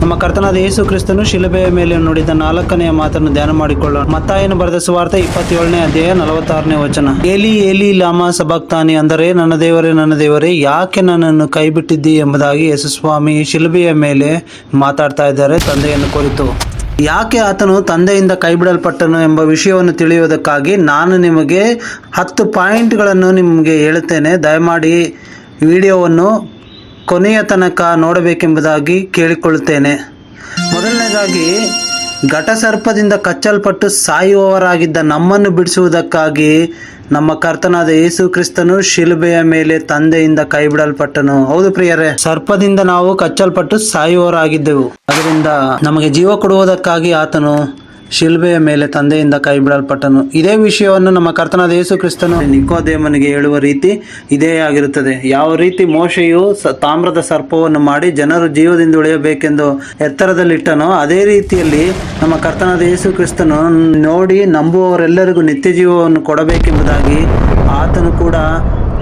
ನಮ್ಮ ಕರ್ತನಾದ ಯೇಸು ಕ್ರಿಸ್ತನು ಶಿಲುಬೆಯ ಮೇಲೆ ನುಡಿದ 4ನೆಯ ಮಾತನ್ನು ಧ್ಯಾನ ಮಾಡಿಕೊಳ್ಳೋಣ. ಮತ್ತಾಯನು ಬರೆದ ಸುವಾರ್ತೆ 27ನೇ ಅಧ್ಯಾಯ 46ನೇ ವಚನ. ಏಲಿ ಏಲಿ ಲಾಮಾ ಸಬಕ್ತಾನಿ, ಅಂದರೆ ನನ್ನ ದೇವರೇ ಯಾಕೆ ನನ್ನನ್ನು ಕೈಬಿಟ್ಟಿದ್ದಿ ಎಂಬುದಾಗಿ ಯೇಸುಸ್ವಾಮಿ ಶಿಲುಬೆಯ ಮೇಲೆ ಮಾತಾಡ್ತಾ ಇದ್ದಾರೆ ತಂದೆಯನ್ನು ಕುರಿತು. ಯಾಕೆ ಆತನು ತಂದೆಯಿಂದ ಕೈಬಿಡಲ್ಪಟ್ಟನು ಎಂಬ ವಿಷಯವನ್ನು ತಿಳಿಯುವುದಕ್ಕಾಗಿ ನಾನು ನಿಮಗೆ 10 ಪಾಯಿಂಟ್ಗಳನ್ನು ನಿಮಗೆ ಹೇಳುತ್ತೇನೆ. ದಯಮಾಡಿ ವಿಡಿಯೋವನ್ನು ಕೊನೆಯ ತನಕ ನೋಡಬೇಕೆಂಬುದಾಗಿ ಕೇಳಿಕೊಳ್ಳುತ್ತೇನೆ. ಮೊದಲನೇದಾಗಿ, ಘಟಸರ್ಪದಿಂದ ಕಚ್ಚಲ್ಪಟ್ಟು ಸಾಯುವವರಾಗಿದ್ದ ನಮ್ಮನ್ನು ಬಿಡಿಸುವುದಕ್ಕಾಗಿ ನಮ್ಮ ಕರ್ತನಾದ ಯೇಸು ಕ್ರಿಸ್ತನು ಶಿಲುಬೆಯ ಮೇಲೆ ತಂದೆಯಿಂದ ಕೈಬಿಡಲ್ಪಟ್ಟನು. ಹೌದು ಪ್ರಿಯರೇ, ಸರ್ಪದಿಂದ ನಾವು ಕಚ್ಚಲ್ಪಟ್ಟು ಸಾಯುವವರಾಗಿದ್ದೆವು. ಅದರಿಂದ ನಮಗೆ ಜೀವ ಕೊಡುವುದಕ್ಕಾಗಿ ಆತನು ಶಿಲುಬೆಯ ಮೇಲೆ ತಂದೆಯಿಂದ ಕೈ ಬಿಡಲ್ಪಟ್ಟನು. ಇದೇ ವಿಷಯವನ್ನು ನಮ್ಮ ಕರ್ತನಾದ ಯೇಸು ಕ್ರಿಸ್ತನು ನಿಕೋದೇಮನಿಗೆ ಹೇಳುವ ರೀತಿ ಇದೇ ಆಗಿರುತ್ತದೆ. ಯಾವ ರೀತಿ ಮೋಶೆಯು ತಾಮ್ರದ ಸರ್ಪವನ್ನು ಮಾಡಿ ಜನರು ಜೀವದಿಂದ ಉಳಿಯಬೇಕೆಂದು ಎತ್ತರದಲ್ಲಿಟ್ಟನೋ, ಅದೇ ರೀತಿಯಲ್ಲಿ ನಮ್ಮ ಕರ್ತನಾದ ಯೇಸು ಕ್ರಿಸ್ತನು ನೋಡಿ ನಂಬುವವರೆಲ್ಲರಿಗೂ ನಿತ್ಯ ಜೀವವನ್ನು ಕೊಡಬೇಕೆಂಬುದಾಗಿ ಆತನು ಕೂಡ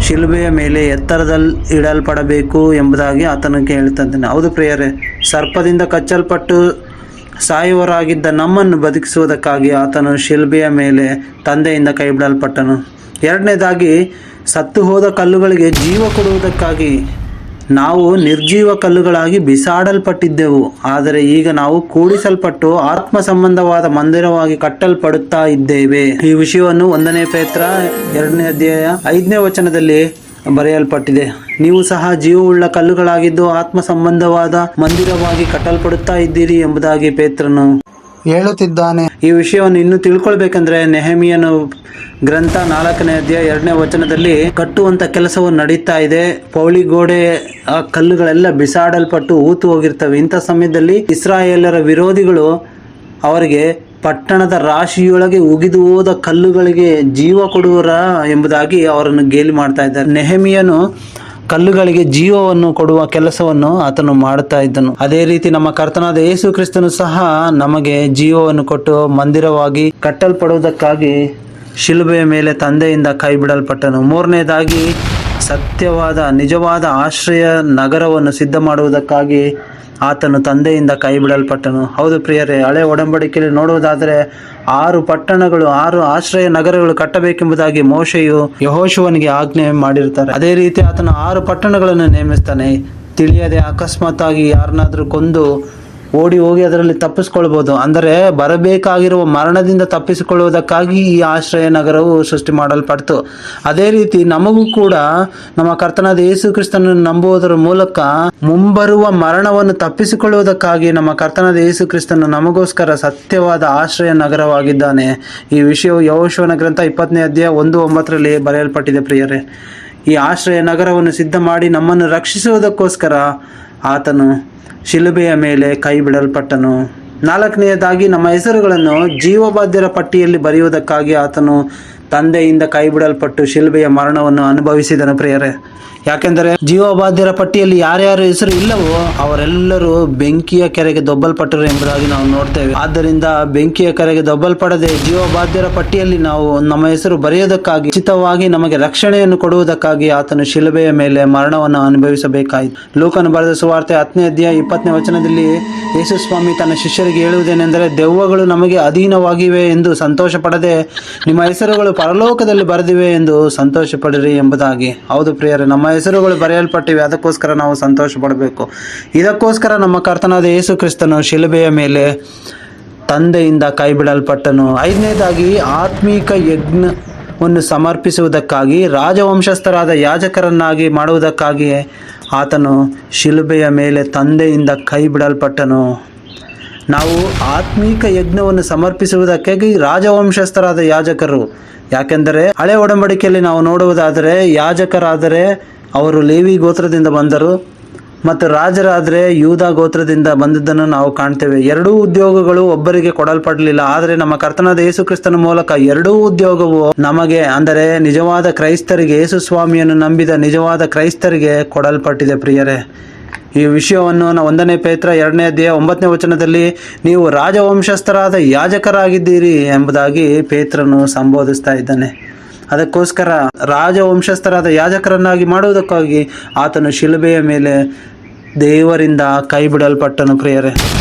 ಶಿಲುಬೆಯ ಮೇಲೆ ಎತ್ತರದಲ್ಲಿ ಇಡಲ್ಪಡಬೇಕು ಎಂಬುದಾಗಿ ಆತನಿಗೆ ಹೇಳ್ತಿದ್ದಾನೆ. ಹೌದು ಪ್ರಿಯರೇ, ಸರ್ಪದಿಂದ ಕಚ್ಚಲ್ಪಟ್ಟು ಸಾಯುವವರಾಗಿದ್ದ ನಮ್ಮನ್ನು ಬದುಕಿಸುವುದಕ್ಕಾಗಿ ಆತನು ಶಿಲುಬೆಯ ಮೇಲೆ ತಂದೆಯಿಂದ ಕೈ ಬಿಡಲ್ಪಟ್ಟನು. ಎರಡನೇದಾಗಿ, ಸತ್ತು ಹೋದ ಕಲ್ಲುಗಳಿಗೆ ಜೀವ ಕೊಡುವುದಕ್ಕಾಗಿ ನಾವು ನಿರ್ಜೀವ ಕಲ್ಲುಗಳಾಗಿ ಬಿಸಾಡಲ್ಪಟ್ಟಿದ್ದೆವು. ಆದರೆ ಈಗ ನಾವು ಕೂಡಿಸಲ್ಪಟ್ಟು ಆತ್ಮ ಸಂಬಂಧವಾದ ಮಂದಿರವಾಗಿ ಕಟ್ಟಲ್ಪಡುತ್ತಾ ಇದ್ದೇವೆ. ಈ ವಿಷಯವನ್ನು 1ನೇ ಪೇತ್ರ 2ನೇ ಅಧ್ಯಾಯ 5ನೇ ವಚನದಲ್ಲಿ ಬರೆಯಲ್ಪಟ್ಟಿದೆ. ನೀವು ಸಹ ಜೀವವುಳ್ಳ ಕಲ್ಲುಗಳಾಗಿದ್ದು ಆತ್ಮ ಸಂಬಂಧವಾದ ಮಂದಿರವಾಗಿ ಕಟ್ಟಲ್ಪಡುತ್ತಾ ಇದ್ದೀರಿ ಎಂಬುದಾಗಿ ಪೇತ್ರನು ಹೇಳುತ್ತಿದ್ದಾನೆ. ಈ ವಿಷಯವನ್ನು ಇನ್ನೂ ತಿಳ್ಕೊಳ್ಬೇಕಂದ್ರೆ ನೆಹೆಮೀಯನ ಗ್ರಂಥ 4ನೇ ಅಧ್ಯಾಯ 2ನೇ ವಚನದಲ್ಲಿ ಕಟ್ಟುವಂತ ಕೆಲಸವು ನಡೀತಾ ಇದೆ. ಪೌಳಿ ಗೋಡೆ ಆ ಕಲ್ಲುಗಳೆಲ್ಲ ಬಿಸಾಡಲ್ಪಟ್ಟು ಊತು ಹೋಗಿರ್ತವೆ. ಇಂಥ ಸಮಯದಲ್ಲಿ ಇಸ್ರಾಯೇಲರ ವಿರೋಧಿಗಳು ಅವರಿಗೆ ಪಟ್ಟಣದ ರಾಶಿಯೊಳಗೆ ಉಗಿದು ಹೋದ ಕಲ್ಲುಗಳಿಗೆ ಜೀವ ಕೊಡುವರ ಎಂಬುದಾಗಿ ಅವರನ್ನು ಗೇಲಿ ಮಾಡ್ತಾ ಇದ್ದಾರೆ. ನೆಹೆಮೀಯನು ಕಲ್ಲುಗಳಿಗೆ ಜೀವವನ್ನು ಕೊಡುವ ಕೆಲಸವನ್ನು ಆತನು ಮಾಡುತ್ತಾ ಇದ್ದನು. ಅದೇ ರೀತಿ ನಮ್ಮ ಕರ್ತನಾದ ಯೇಸು ಕ್ರಿಸ್ತನು ಸಹ ನಮಗೆ ಜೀವವನ್ನು ಕೊಟ್ಟು ಮಂದಿರವಾಗಿ ಕಟ್ಟಲ್ಪಡುವುದಕ್ಕಾಗಿ ಶಿಲುಬೆಯ ಮೇಲೆ ತಂದೆಯಿಂದ ಕೈ ಬಿಡಲ್ಪಟ್ಟನು. ಮೂರನೇದಾಗಿ, ಸತ್ಯವಾದ ನಿಜವಾದ ಆಶ್ರಯ ನಗರವನ್ನು ಸಿದ್ಧ ಮಾಡುವುದಕ್ಕಾಗಿ ಆತನು ತಂದೆಯಿಂದ ಕೈ ಬಿಡಲ್ಪಟ್ಟನು. ಹೌದು ಪ್ರಿಯರೇ, ಹಳೆ ಒಡಂಬಡಿಕೆಯಲ್ಲಿ ನೋಡುವುದಾದರೆ 6 ಪಟ್ಟಣಗಳು 6 ಆಶ್ರಯ ನಗರಗಳು ಕಟ್ಟಬೇಕೆಂಬುದಾಗಿ ಮೋಶೆಯು ಯೆಹೋಶುವನಿಗೆ ಆಜ್ಞೆ ಮಾಡಿರ್ತಾರೆ. ಅದೇ ರೀತಿ ಆತನು 6 ಪಟ್ಟಣಗಳನ್ನು ನೇಮಿಸ್ತಾನೆ. ತಿಳಿಯದೆ ಅಕಸ್ಮಾತ್ ಆಗಿ ಯಾರನ್ನಾದ್ರೂ ಕೊಂದು ಓಡಿ ಹೋಗಿ ಅದರಲ್ಲಿ ತಪ್ಪಿಸ್ಕೊಳ್ಬೋದು. ಅಂದರೆ ಬರಬೇಕಾಗಿರುವ ಮರಣದಿಂದ ತಪ್ಪಿಸಿಕೊಳ್ಳುವುದಕ್ಕಾಗಿ ಈ ಆಶ್ರಯ ನಗರವು ಸೃಷ್ಟಿ ಮಾಡಲ್ಪಡ್ತು. ಅದೇ ರೀತಿ ನಮಗೂ ಕೂಡ ನಮ್ಮ ಕರ್ತನಾದ ಯೇಸು ಕ್ರಿಸ್ತನನ್ನು ನಂಬುವುದರ ಮೂಲಕ ಮುಂಬರುವ ಮರಣವನ್ನು ತಪ್ಪಿಸಿಕೊಳ್ಳುವುದಕ್ಕಾಗಿ ನಮ್ಮ ಕರ್ತನಾದ ಯೇಸು ಕ್ರಿಸ್ತನು ನಮಗೋಸ್ಕರ ಸತ್ಯವಾದ ಆಶ್ರಯ ನಗರವಾಗಿದ್ದಾನೆ. ಈ ವಿಷಯವು ಯೆಹೋಶುವನ ಗ್ರಂಥ 20ನೇ ಅಧ್ಯಾಯ 1:9ರಲ್ಲಿ ಬರೆಯಲ್ಪಟ್ಟಿದೆ. ಪ್ರಿಯರೇ, ಈ ಆಶ್ರಯ ನಗರವನ್ನು ಸಿದ್ಧ ಮಾಡಿ ನಮ್ಮನ್ನು ರಕ್ಷಿಸುವುದಕ್ಕೋಸ್ಕರ ಆತನು ಶಿಲುಬೆಯ ಮೇಲೆ ಕೈ ಬಿಡಲ್ಪಟ್ಟನು. 4ನೇದಾಗಿ, ನಮ್ಮ ಹೆಸರುಗಳನ್ನು ಜೀವಬಾಧ್ಯರ ಪಟ್ಟಿಯಲ್ಲಿ ಬರೆಯುವುದಕ್ಕಾಗಿ ಆತನು ತಂದೆಯಿಂದ ಕೈ ಬಿಡಲ್ಪಟ್ಟು ಶಿಲುಬೆಯ ಮರಣವನ್ನು ಅನುಭವಿಸಿದನು. ಪ್ರಿಯರೇ, ಯಾಕೆಂದರೆ ಜೀವಬಾಧ್ಯರ ಪಟ್ಟಿಯಲ್ಲಿ ಯಾರ್ಯಾರ ಹೆಸರು ಇಲ್ಲವೋ ಅವರೆಲ್ಲರೂ ಬೆಂಕಿಯ ಕೆರೆಗೆ ದೊಬ್ಬಲ್ಪಟ್ಟರು ಎಂಬುದಾಗಿ ನಾವು ನೋಡ್ತೇವೆ. ಆದ್ದರಿಂದ ಬೆಂಕಿಯ ಕೆರೆಗೆ ದೊಬ್ಬಲ್ಪಡದೆ ಜೀವಬಾಧ್ಯರ ಪಟ್ಟಿಯಲ್ಲಿ ನಾವು ನಮ್ಮ ಹೆಸರು ಬರೆಯೋದಕ್ಕಾಗಿ ಉಚಿತವಾಗಿ ನಮಗೆ ರಕ್ಷಣೆಯನ್ನು ಕೊಡುವುದಕ್ಕಾಗಿ ಆತನು ಶಿಲುಬೆಯ ಮೇಲೆ ಮರಣವನ್ನು ಅನುಭವಿಸಬೇಕಾಯಿತು. ಲೂಕನು ಬರೆದ ಸುವಾರ್ತೆ 10ನೇ ಅಧ್ಯಾಯ 20ನೇ ವಚನದಲ್ಲಿ ಯೇಸು ಸ್ವಾಮಿ ತನ್ನ ಶಿಷ್ಯರಿಗೆ ಹೇಳುವುದೇನೆಂದರೆ, ದೆವ್ವಗಳು ನಮಗೆ ಅಧೀನವಾಗಿವೆ ಎಂದು ಸಂತೋಷ ಪಡದೆ ನಿಮ್ಮ ಹೆಸರುಗಳು ಪರಲೋಕದಲ್ಲಿ ಬರೆದಿವೆ ಎಂದು ಸಂತೋಷ ಪಡಿರಿ ಎಂಬುದಾಗಿ. ಹೌದು ಪ್ರಿಯರೇ, ನಮ್ಮ ಹೆಸರುಗಳು ಬರೆಯಲ್ಪಟ್ಟಿವೆ, ಅದಕ್ಕೋಸ್ಕರ ನಾವು ಸಂತೋಷ ಪಡಬೇಕು. ಇದಕ್ಕೋಸ್ಕರ ನಮ್ಮ ಕರ್ತನಾದ ಯೇಸು ಕ್ರಿಸ್ತನು ಶಿಲುಬೆಯ ಮೇಲೆ ತಂದೆಯಿಂದ ಕೈ ಬಿಡಲ್ಪಟ್ಟನು. 5ನೇದಾಗಿ, ಆತ್ಮೀಕ ಯಜ್ಞವನ್ನು ಸಮರ್ಪಿಸುವುದಕ್ಕಾಗಿ ರಾಜವಂಶಸ್ಥರಾದ ಯಾಜಕರನ್ನಾಗಿ ಮಾಡುವುದಕ್ಕಾಗಿ ಆತನು ಶಿಲುಬೆಯ ಮೇಲೆ ತಂದೆಯಿಂದ ಕೈ ಬಿಡಲ್ಪಟ್ಟನು. ನಾವು ಆತ್ಮೀಕ ಯಜ್ಞವನ್ನು ಸಮರ್ಪಿಸುವುದಕ್ಕಾಗಿ ರಾಜವಂಶಸ್ಥರಾದ ಯಾಜಕರು. ಯಾಕೆಂದರೆ ಹಳೆ ಒಡಂಬಡಿಕೆಯಲ್ಲಿ ನಾವು ನೋಡುವುದಾದರೆ ಯಾಜಕರಾದರೆ ಅವರು ಲೇವಿ ಗೋತ್ರದಿಂದ ಬಂದರು ಮತ್ತು ರಾಜರಾದರೆ ಯೂದ ಗೋತ್ರದಿಂದ ಬಂದಿದ್ದನ್ನು ನಾವು ಕಾಣ್ತೇವೆ. ಎರಡೂ ಉದ್ಯೋಗಗಳು ಒಬ್ಬರಿಗೆ ಕೊಡಲ್ಪಡಲಿಲ್ಲ. ಆದರೆ ನಮ್ಮ ಕರ್ತನಾದ ಯೇಸು ಕ್ರಿಸ್ತನ ಮೂಲಕ ಎರಡೂ ಉದ್ಯೋಗವು ನಮಗೆ, ಅಂದರೆ ನಿಜವಾದ ಕ್ರೈಸ್ತರಿಗೆ, ಯೇಸು ಸ್ವಾಮಿಯನ್ನು ನಂಬಿದ ನಿಜವಾದ ಕ್ರೈಸ್ತರಿಗೆ ಕೊಡಲ್ಪಟ್ಟಿದೆ. ಪ್ರಿಯರೇ, ಈ ವಿಷಯವನ್ನು 1ನೇ ಪೇತ್ರ 2ನೇ ಅಧ್ಯಾಯ 9ನೇ ವಚನದಲ್ಲಿ ನೀವು ರಾಜವಂಶಸ್ಥರಾದ ಯಾಜಕರಾಗಿದ್ದೀರಿ ಎಂಬುದಾಗಿ ಪೇತ್ರನು ಸಂಬೋಧಿಸ್ತಾ ಇದ್ದಾನೆ. ಅದಕ್ಕೋಸ್ಕರ ರಾಜವಂಶಸ್ಥರಾದ ಯಾಜಕರನ್ನಾಗಿ ಮಾಡುವುದಕ್ಕಾಗಿ ಆತನು ಶಿಲುಬೆಯ ಮೇಲೆ ದೇವರಿಂದ ಕೈ ಬಿಡಲ್ಪಟ್ಟನು ಪ್ರಿಯರೇ.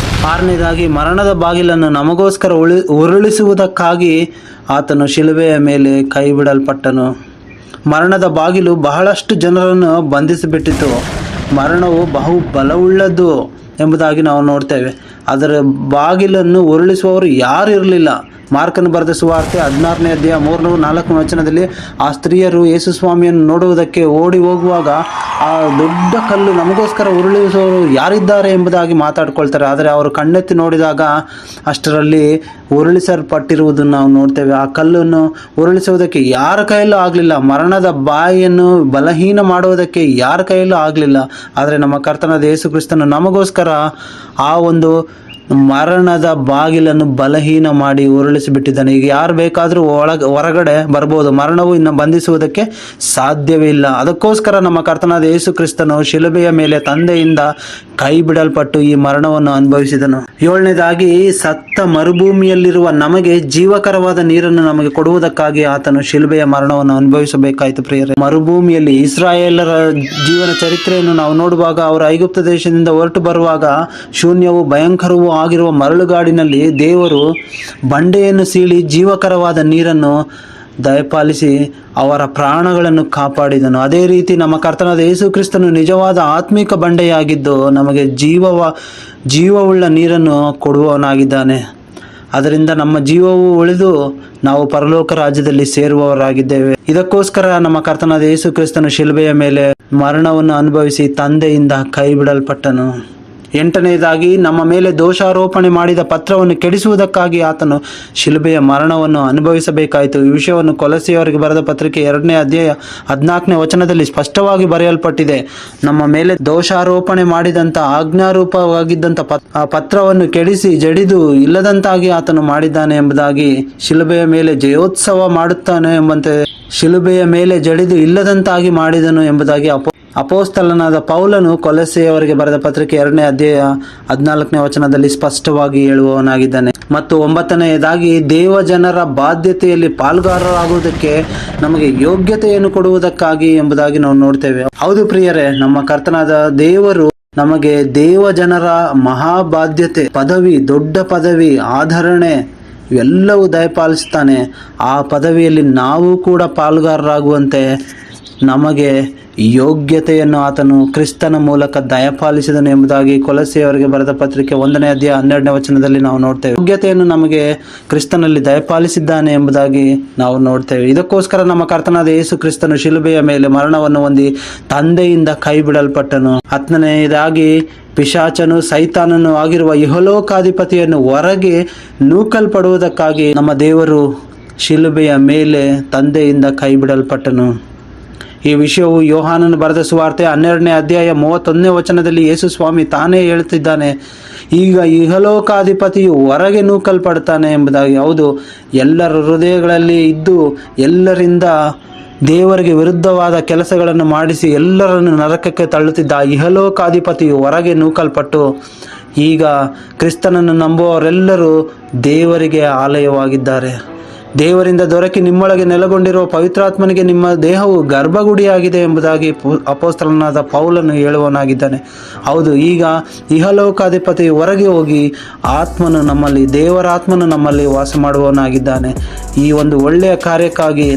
ಆರನೇದಾಗಿ ಮರಣದ ಬಾಗಿಲನ್ನು ನಮಗೋಸ್ಕರ ಉರುಳಿಸುವುದಕ್ಕಾಗಿ ಆತನು ಶಿಲುಬೆಯ ಮೇಲೆ ಕೈ ಬಿಡಲ್ಪಟ್ಟನು. ಮರಣದ ಬಾಗಿಲು ಬಹಳಷ್ಟು ಜನರನ್ನು ಬಂಧಿಸಿಬಿಟ್ಟಿತು. ಮರಣವು ಬಹು ಬಲವುಳ್ಳದ್ದು ಎಂಬುದಾಗಿ ನಾವು ನೋಡ್ತೇವೆ. ಅದರ ಬಾಗಿಲನ್ನು ಉರುಳಿಸುವವರು ಯಾರು ಇರಲಿಲ್ಲ. ಮಾರ್ಕನು ಬರೆದ ಸುವಾರ್ತೆ 16ನೇ ಅಧ್ಯಾಯ 3-4 ವಚನದಲ್ಲಿ ಆ ಸ್ತ್ರೀಯರು ಯೇಸು ಸ್ವಾಮಿಯನ್ನು ನೋಡುವುದಕ್ಕೆ ಓಡಿ ಹೋಗುವಾಗ ಆ ದೊಡ್ಡ ಕಲ್ಲು ನಮಗೋಸ್ಕರ ಉರುಳಿಸುವವರು ಯಾರಿದ್ದಾರೆ ಎಂಬುದಾಗಿ ಮಾತಾಡ್ಕೊಳ್ತಾರೆ. ಆದರೆ ಅವರು ಕಣ್ಣೆತ್ತಿ ನೋಡಿದಾಗ ಅಷ್ಟರಲ್ಲಿ ಉರುಳಿಸಲ್ಪಟ್ಟಿರುವುದನ್ನು ನಾವು ನೋಡ್ತೇವೆ. ಆ ಕಲ್ಲನ್ನು ಉರುಳಿಸುವುದಕ್ಕೆ ಯಾರ ಕೈಯಲ್ಲೂ ಆಗಲಿಲ್ಲ. ಮರಣದ ಬಾಯಿಯನ್ನು ಬಲಹೀನ ಮಾಡುವುದಕ್ಕೆ ಯಾರ ಕೈಯಲ್ಲೂ ಆಗಲಿಲ್ಲ. ಆದರೆ ನಮ್ಮ ಕರ್ತನಾದ ಯೇಸು ಕ್ರಿಸ್ತನು ನಮಗೋಸ್ಕರ ಆ ಒಂದು ಮರಣದ ಬಾಗಿಲನ್ನು ಬಲಹೀನ ಮಾಡಿ ಉರುಳಿಸಿಬಿಟ್ಟಿದ್ದಾನೆ. ಈಗ ಯಾರು ಬೇಕಾದರೂ ಹೊರಗಡೆ ಬರ್ಬೋದು. ಮರಣವು ಇನ್ನು ಬಂಧಿಸುವುದಕ್ಕೆ ಸಾಧ್ಯವೇ ಇಲ್ಲ. ಅದಕ್ಕೋಸ್ಕರ ನಮ್ಮ ಕರ್ತನಾದ ಯೇಸು ಕ್ರಿಸ್ತನು ಶಿಲುಬೆಯ ಮೇಲೆ ತಂದೆಯಿಂದ ಕೈ ಬಿಡಲ್ಪಟ್ಟು ಈ ಮರಣವನ್ನು ಅನುಭವಿಸಿದನು. 7ನೇದಾಗಿ ಸತ್ತ ಮರುಭೂಮಿಯಲ್ಲಿರುವ ನಮಗೆ ಜೀವಕರವಾದ ನೀರನ್ನು ನಮಗೆ ಕೊಡುವುದಕ್ಕಾಗಿ ಆತನು ಶಿಲುಬೆಯ ಮರಣವನ್ನು ಅನುಭವಿಸಬೇಕಾಯಿತು ಪ್ರಿಯರೇ. ಮರುಭೂಮಿಯಲ್ಲಿ ಇಸ್ರಾಯೇಲರ ಜೀವನ ಚರಿತ್ರೆಯನ್ನು ನಾವು ನೋಡುವಾಗ ಅವರು ಐಗುಪ್ತ ದೇಶದಿಂದ ಹೊರಟು ಬರುವಾಗ ಶೂನ್ಯವೂ ಭಯಂಕರವೂ ಆಗಿರುವ ಮರಳುಗಾಡಿನಲ್ಲಿ ದೇವರು ಬಂಡೆಯನ್ನು ಸೀಳಿ ಜೀವಕರವಾದ ನೀರನ್ನು ದಯಪಾಲಿಸಿ ಅವರ ಪ್ರಾಣಗಳನ್ನು ಕಾಪಾಡಿದನು. ಅದೇ ರೀತಿ ನಮ್ಮ ಕರ್ತನಾದ ಯೇಸು ಕ್ರಿಸ್ತನು ನಿಜವಾದ ಆತ್ಮಿಕ ಬಂಡೆಯಾಗಿದ್ದು ನಮಗೆ ಜೀವವುಳ್ಳ ನೀರನ್ನು ಕೊಡುವವನಾಗಿದ್ದಾನೆ. ಅದರಿಂದ ನಮ್ಮ ಜೀವವು ಉಳಿದು ನಾವು ಪರಲೋಕ ರಾಜ್ಯದಲ್ಲಿ ಸೇರುವವರಾಗಿದ್ದೇವೆ. ಇದಕ್ಕೋಸ್ಕರ ನಮ್ಮ ಕರ್ತನಾದ ಯೇಸು ಕ್ರಿಸ್ತನು ಶಿಲುಬೆಯ ಮೇಲೆ ಮರಣವನ್ನು ಅನುಭವಿಸಿ ತಂದೆಯಿಂದ ಕೈ ಬಿಡಲ್ಪಟ್ಟನು. 8ನೇದಾಗಿ ನಮ್ಮ ಮೇಲೆ ದೋಷಾರೋಪಣೆ ಮಾಡಿದ ಪತ್ರವನ್ನು ಕೆಡಿಸುವುದಕ್ಕಾಗಿ ಆತನು ಶಿಲುಬೆಯ ಮರಣವನ್ನು ಅನುಭವಿಸಬೇಕಾಯಿತು. ಈ ವಿಷಯವನ್ನು ಕೊಲೊಸ್ಸೆಯವರಿಗೆ ಬರೆದ ಪತ್ರಿಕೆ 2ನೇ ಅಧ್ಯಾಯ 14ನೇ ವಚನದಲ್ಲಿ ಸ್ಪಷ್ಟವಾಗಿ ಬರೆಯಲ್ಪಟ್ಟಿದೆ. ನಮ್ಮ ಮೇಲೆ ದೋಷಾರೋಪಣೆ ಮಾಡಿದಂಥ ಆಜ್ಞಾರೂಪವಾಗಿದ್ದಂಥ ಪತ್ರವನ್ನು ಕೆಡಿಸಿ ಜಡಿದು ಇಲ್ಲದಂತಾಗಿ ಆತನು ಮಾಡಿದ್ದಾನೆ ಎಂಬುದಾಗಿ, ಶಿಲುಬೆಯ ಮೇಲೆ ಜಯೋತ್ಸವ ಮಾಡುತ್ತಾನೆ ಎಂಬಂತೆ ಶಿಲುಬೆಯ ಮೇಲೆ ಜಡಿದು ಇಲ್ಲದಂತಾಗಿ ಮಾಡಿದನು ಎಂಬುದಾಗಿ ಅಪೊಸ್ತಲನಾದ ಪೌಲನು ಕೊಲೊಸ್ಸೆಯವರಿಗೆ ಬರೆದ ಪತ್ರಿಕೆ 2ನೇ ಅಧ್ಯಾಯ 14ನೇ ವಚನದಲ್ಲಿ ಸ್ಪಷ್ಟವಾಗಿ ಹೇಳುವವನಾಗಿದ್ದಾನೆ. ಮತ್ತು 9ನೇದಾಗಿ ದೇವಜನರ ಬಾಧ್ಯತೆಯಲ್ಲಿ ಪಾಲ್ಗಾರರಾಗುವುದಕ್ಕೆ ನಮಗೆ ಯೋಗ್ಯತೆಯನ್ನು ಕೊಡುವುದಕ್ಕಾಗಿ ಎಂಬುದಾಗಿ ನಾವು ನೋಡ್ತೇವೆ. ಹೌದು ಪ್ರಿಯರೇ, ನಮ್ಮ ಕರ್ತನಾದ ದೇವರು ನಮಗೆ ದೇವಜನರ ಮಹಾಬಾಧ್ಯತೆ, ಪದವಿ, ದೊಡ್ಡ ಪದವಿ, ಆಧರಣೆ ಇವೆಲ್ಲವೂ ದಯಪಾಲಿಸ್ತಾನೆ. ಆ ಪದವಿಯಲ್ಲಿ ನಾವು ಕೂಡ ಪಾಲ್ಗಾರರಾಗುವಂತೆ ನಮಗೆ ಯೋಗ್ಯತೆಯನ್ನು ಆತನು ಕ್ರಿಸ್ತನ ಮೂಲಕ ದಯಪಾಲಿಸಿದನು ಎಂಬುದಾಗಿ ಕೊಲೊಸ್ಸೆಯವರಿಗೆ ಬರೆದ ಪತ್ರಿಕೆ 1ನೇ ಅಧ್ಯಾಯ 12ನೇ ವಚನದಲ್ಲಿ ನಾವು ನೋಡ್ತೇವೆ. ಯೋಗ್ಯತೆಯನ್ನು ನಮಗೆ ಕ್ರಿಸ್ತನಲ್ಲಿ ದಯಪಾಲಿಸಿದ್ದಾನೆ ಎಂಬುದಾಗಿ ನಾವು ನೋಡ್ತೇವೆ. ಇದಕ್ಕೋಸ್ಕರ ನಮ್ಮ ಕರ್ತನಾದ ಯೇಸು ಕ್ರಿಸ್ತನು ಶಿಲುಬೆಯ ಮೇಲೆ ಮರಣವನ್ನು ಹೊಂದಿ ತಂದೆಯಿಂದ ಕೈ ಬಿಡಲ್ಪಟ್ಟನು. 10ನೇದಾಗಿ ಪಿಶಾಚನು ಸೈತಾನನು ಆಗಿರುವ ಇಹಲೋಕಾಧಿಪತಿಯನ್ನು ಹೊರಗೆ ನೂಕಲ್ಪಡುವುದಕ್ಕಾಗಿ ನಮ್ಮ ದೇವರು ಶಿಲುಬೆಯ ಮೇಲೆ ತಂದೆಯಿಂದ ಕೈ ಬಿಡಲ್ಪಟ್ಟನು. ಈ ವಿಷಯವು ಯೋಹಾನನು ಬರೆದ ಸುವಾರ್ತೆ 12ನೇ ಅಧ್ಯಾಯ 31ನೇ ವಚನದಲ್ಲಿ ಯೇಸು ಸ್ವಾಮಿ ತಾನೇ ಹೇಳುತ್ತಿದ್ದಾನೆ, ಈಗ ಇಹಲೋಕಾಧಿಪತಿಯು ಹೊರಗೆ ನೂಕಲ್ಪಡ್ತಾನೆ ಎಂಬುದಾಗಿ. ಹೌದು, ಎಲ್ಲರ ಹೃದಯಗಳಲ್ಲಿ ಇದ್ದು ಎಲ್ಲರಿಂದ ದೇವರಿಗೆ ವಿರುದ್ಧವಾದ ಕೆಲಸಗಳನ್ನು ಮಾಡಿಸಿ ಎಲ್ಲರನ್ನು ನರಕಕ್ಕೆ ತಳ್ಳುತ್ತಿದ್ದ ಇಹಲೋಕಾಧಿಪತಿಯು ಹೊರಗೆ ನೂಕಲ್ಪಟ್ಟು ಈಗ ಕ್ರಿಸ್ತನನ್ನು ನಂಬುವವರೆಲ್ಲರೂ ದೇವರಿಗೆ ಆಲಯವಾಗಿದ್ದಾರೆ. ದೇವರಿಂದ ದೊರಕಿ ನಿಮ್ಮೊಳಗೆ ನೆಲೆಗೊಂಡಿರುವ ಪವಿತ್ರಾತ್ಮನಿಗೆ ನಿಮ್ಮ ದೇಹವು ಗರ್ಭಗುಡಿಯಾಗಿದೆ ಎಂಬುದಾಗಿ ಅಪೊಸ್ತಲನಾದ ಪೌಲನು ಹೇಳುವವನಾಗಿದ್ದಾನೆ. ಹೌದು, ಈಗ ಇಹಲೋಕಾಧಿಪತಿ ಹೊರಗೆ ಹೋಗಿ ಆತ್ಮನು ನಮ್ಮಲ್ಲಿ, ದೇವರಾತ್ಮನು ನಮ್ಮಲ್ಲಿ ವಾಸ ಮಾಡುವವನಾಗಿದ್ದಾನೆ. ಈ ಒಂದು ಒಳ್ಳೆಯ ಕಾರ್ಯಕ್ಕಾಗಿ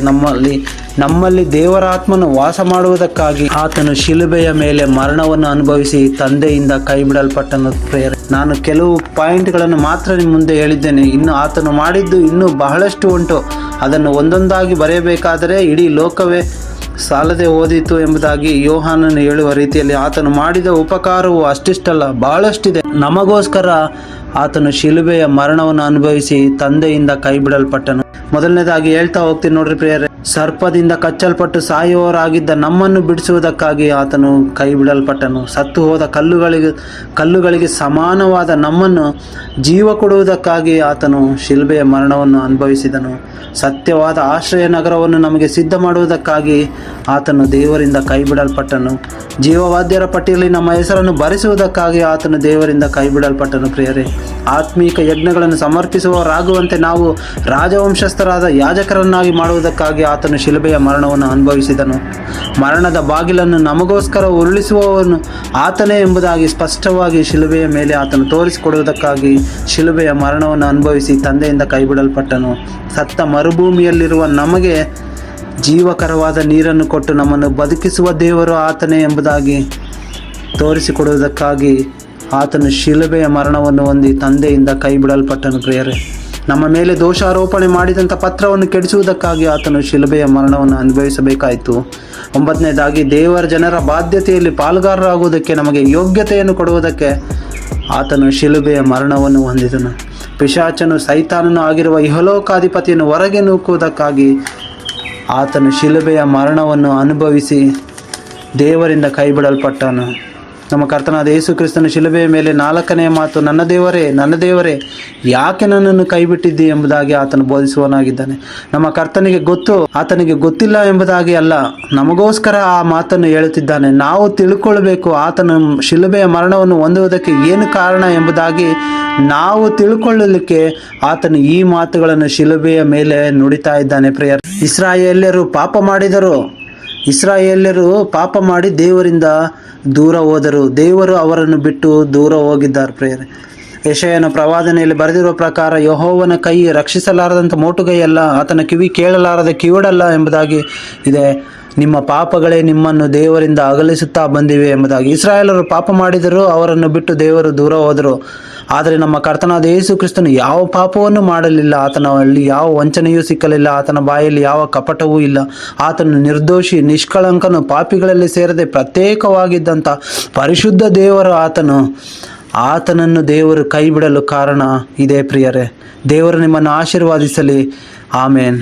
ನಮ್ಮಲ್ಲಿ ದೇವರಾತ್ಮನು ವಾಸ ಮಾಡುವುದಕ್ಕಾಗಿ ಆತನು ಶಿಲುಬೆಯ ಮೇಲೆ ಮರಣವನ್ನು ಅನುಭವಿಸಿ ತಂದೆಯಿಂದ ಕೈ ಬಿಡಲ್ಪಟ್ಟನು. ಪ್ರೇರೆ, ನಾನು ಕೆಲವು ಪಾಯಿಂಟ್ಗಳನ್ನು ಮಾತ್ರ ನಿಮ್ಮ ಮುಂದೆ ಹೇಳಿದ್ದೇನೆ. ಇನ್ನು ಆತನು ಮಾಡಿದ್ದು ಇನ್ನೂ ಬಹಳಷ್ಟು ಉಂಟು. ಅದನ್ನು ಒಂದೊಂದಾಗಿ ಬರೆಯಬೇಕಾದರೆ ಇಡೀ ಲೋಕವೇ ಸಾಲದೆ ಓದಿತು ಎಂಬುದಾಗಿ ಯೋಹಾನನು ಹೇಳುವ ರೀತಿಯಲ್ಲಿ ಆತನು ಮಾಡಿದ ಉಪಕಾರವು ಅಷ್ಟಿಷ್ಟಲ್ಲ, ಬಹಳಷ್ಟಿದೆ. ನಮಗೋಸ್ಕರ ಆತನು ಶಿಲುಬೆಯ ಮರಣವನ್ನು ಅನುಭವಿಸಿ ತಂದೆಯಿಂದ ಕೈ ಬಿಡಲ್ಪಟ್ಟನು. ಮೊದಲನೇದಾಗಿ ಹೇಳ್ತಾ ಹೋಗ್ತೀನಿ ನೋಡ್ರಿ ಪ್ರಿಯರೇ, ಸರ್ಪದಿಂದ ಕಚ್ಚಲ್ಪಟ್ಟು ಸಾಯುವವರಾಗಿದ್ದ ನಮ್ಮನ್ನು ಬಿಡಿಸುವುದಕ್ಕಾಗಿ ಆತನು ಕೈ ಬಿಡಲ್ಪಟ್ಟನು. ಸತ್ತು ಹೋದ ಕಲ್ಲುಗಳಿಗೆ ಸಮಾನವಾದ ನಮ್ಮನ್ನು ಜೀವ ಕೊಡುವುದಕ್ಕಾಗಿ ಆತನು ಶಿಲುಬೆಯ ಮರಣವನ್ನು ಅನುಭವಿಸಿದನು. ಸತ್ಯವಾದ ಆಶ್ರಯ ನಗರವನ್ನು ನಮಗೆ ಸಿದ್ಧ ಮಾಡುವುದಕ್ಕಾಗಿ ಆತನು ದೇವರಿಂದ ಕೈ ಬಿಡಲ್ಪಟ್ಟನು. ಜೀವವಾದ್ಯರ ಪಟ್ಟಿಯಲ್ಲಿ ನಮ್ಮ ಹೆಸರನ್ನು ಬರೆಸುವುದಕ್ಕಾಗಿ ಆತನು ದೇವರಿಂದ ಕೈ ಬಿಡಲ್ಪಟ್ಟನು. ಪ್ರಿಯರೇ, ಆತ್ಮೀಕ ಯಜ್ಞಗಳನ್ನು ಸಮರ್ಪಿಸುವವರಾಗುವಂತೆ ನಾವು ರಾಜವಂಶಸ್ಥರಾದ ಯಾಜಕರನ್ನಾಗಿ ಮಾಡುವುದಕ್ಕಾಗಿ ಆತನು ಶಿಲುಬೆಯ ಮರಣವನ್ನು ಅನುಭವಿಸಿದನು. ಮರಣದ ಬಾಗಿಲನ್ನು ನಮಗೋಸ್ಕರ ಉರುಳಿಸುವವನು ಆತನೇ ಎಂಬುದಾಗಿ ಸ್ಪಷ್ಟವಾಗಿ ಶಿಲುಬೆಯ ಮೇಲೆ ಆತನು ತೋರಿಸಿಕೊಡುವುದಕ್ಕಾಗಿ ಶಿಲುಬೆಯ ಮರಣವನ್ನು ಅನುಭವಿಸಿ ತಂದೆಯಿಂದ ಕೈಬಿಡಲ್ಪಟ್ಟನು. ಸತ್ತ ಮರುಭೂಮಿಯಲ್ಲಿರುವ ನಮಗೆ ಜೀವಕರವಾದ ನೀರನ್ನು ಕೊಟ್ಟು ನಮ್ಮನ್ನು ಬದುಕಿಸುವ ದೇವರು ಆತನೇ ಎಂಬುದಾಗಿ ತೋರಿಸಿಕೊಡುವುದಕ್ಕಾಗಿ ಆತನು ಶಿಲುಬೆಯ ಮರಣವನ್ನು ಹೊಂದಿ ತಂದೆಯಿಂದ ಕೈ ಬಿಡಲ್ಪಟ್ಟನು. ಪ್ರಿಯರೇ, ನಮ್ಮ ಮೇಲೆ ದೋಷಾರೋಪಣೆ ಮಾಡಿದಂಥ ಪತ್ರವನ್ನು ಕೆಡಿಸುವುದಕ್ಕಾಗಿ ಆತನು ಶಿಲುಬೆಯ ಮರಣವನ್ನು ಅನುಭವಿಸಬೇಕಾಯಿತು. 9ನೇದಾಗಿ, ದೇವರ ಜನರ ಬಾಧ್ಯತೆಯಲ್ಲಿ ಪಾಲುಗಾರರಾಗುವುದಕ್ಕೆ ನಮಗೆ ಯೋಗ್ಯತೆಯನ್ನು ಕೊಡುವುದಕ್ಕೆ ಆತನು ಶಿಲುಬೆಯ ಮರಣವನ್ನು ಹೊಂದಿದನು. ಪಿಶಾಚನು ಸೈತಾನನು ಆಗಿರುವ ಇಹಲೋಕಾಧಿಪತಿಯನ್ನು ಹೊರಗೆ ನೂಕುವುದಕ್ಕಾಗಿ ಆತನು ಶಿಲುಬೆಯ ಮರಣವನ್ನು ಅನುಭವಿಸಿ ದೇವರಿಂದ ಕೈಬಿಡಲ್ಪಟ್ಟನು. ನಮ್ಮ ಕರ್ತನಾದ ಯೇಸು ಕ್ರಿಸ್ತನ ಶಿಲುಬೆಯ ಮೇಲೆ 4ನೇ ಮಾತು, ನನ್ನ ದೇವರೇ, ನನ್ನ ದೇವರೇ, ಯಾಕೆ ನನ್ನನ್ನು ಕೈಬಿಟ್ಟಿದ್ದಿ ಎಂಬುದಾಗಿ ಆತನು ಬೋಧಿಸುವನಾಗಿದ್ದಾನೆ. ನಮ್ಮ ಕರ್ತನಿಗೆ ಗೊತ್ತು, ಆತನಿಗೆ ಗೊತ್ತಿಲ್ಲ ಎಂಬುದಾಗಿ ಅಲ್ಲ, ನಮಗೋಸ್ಕರ ಆ ಮಾತನ್ನು ಹೇಳುತ್ತಿದ್ದಾನೆ. ನಾವು ತಿಳ್ಕೊಳ್ಬೇಕು ಆತನು ಶಿಲುಬೆಯ ಮರಣವನ್ನು ಹೊಂದುವುದಕ್ಕೆ ಏನು ಕಾರಣ ಎಂಬುದಾಗಿ ನಾವು ತಿಳ್ಕೊಳ್ಳಲಿಕ್ಕೆ ಆತನು ಈ ಮಾತುಗಳನ್ನು ಶಿಲುಬೆಯ ಮೇಲೆ ನುಡಿತಾ ಇದ್ದಾನೆ. ಪ್ರಿಯರೇ, ಇಸ್ರಾಯೇಲ್ಯರು ಪಾಪ ಮಾಡಿ ದೇವರಿಂದ ದೂರ ಹೋದರು. ದೇವರು ಅವರನ್ನು ಬಿಟ್ಟು ದೂರ ಹೋಗಿದ್ದಾರೆ. ಪ್ರಿಯರೇ, ಯೆಶಾಯನ ಪ್ರವಾದನೆಯಲ್ಲಿ ಬರೆದಿರುವ ಪ್ರಕಾರ, ಯೆಹೋವನ ಕೈ ರಕ್ಷಿಸಲಾರದಂಥ ಮೋಟುಗೈಯಲ್ಲ, ಆತನ ಕಿವಿ ಕೇಳಲಾರದ ಕಿವುಡಲ್ಲ ಎಂಬುದಾಗಿ ಇದೆ. ನಿಮ್ಮ ಪಾಪಗಳೇ ನಿಮ್ಮನ್ನು ದೇವರಿಂದ ಅಗಲಿಸುತ್ತಾ ಬಂದಿವೆ ಎಂಬುದಾಗಿ. ಇಸ್ರಾಯೇಲರು ಪಾಪ ಮಾಡಿದರು, ಅವರನ್ನು ಬಿಟ್ಟು ದೇವರು ದೂರ ಹೋದರು. ಆದರೆ ನಮ್ಮ ಕರ್ತನಾದ ಯೇಸು ಕ್ರಿಸ್ತನು ಯಾವ ಪಾಪವನ್ನು ಮಾಡಲಿಲ್ಲ, ಆತನಲ್ಲಿ ಯಾವ ವಂಚನೆಯೂ ಸಿಕ್ಕಲಿಲ್ಲ, ಆತನ ಬಾಯಲ್ಲಿ ಯಾವ ಕಪಟವೂ ಇಲ್ಲ. ಆತನು ನಿರ್ದೋಷಿ, ನಿಷ್ಕಳಂಕನು, ಪಾಪಿಗಳಲ್ಲಿ ಸೇರದೆ ಪ್ರತ್ಯೇಕವಾಗಿದ್ದಂಥ ಪರಿಶುದ್ಧ ದೇವರು ಆತನನ್ನು ದೇವರು ಕೈ ಬಿಡಲು ಕಾರಣ ಇದೆ. ಪ್ರಿಯರೇ, ದೇವರು ನಿಮ್ಮನ್ನು ಆಶೀರ್ವಾದಿಸಲಿ. ಆಮೇನ್.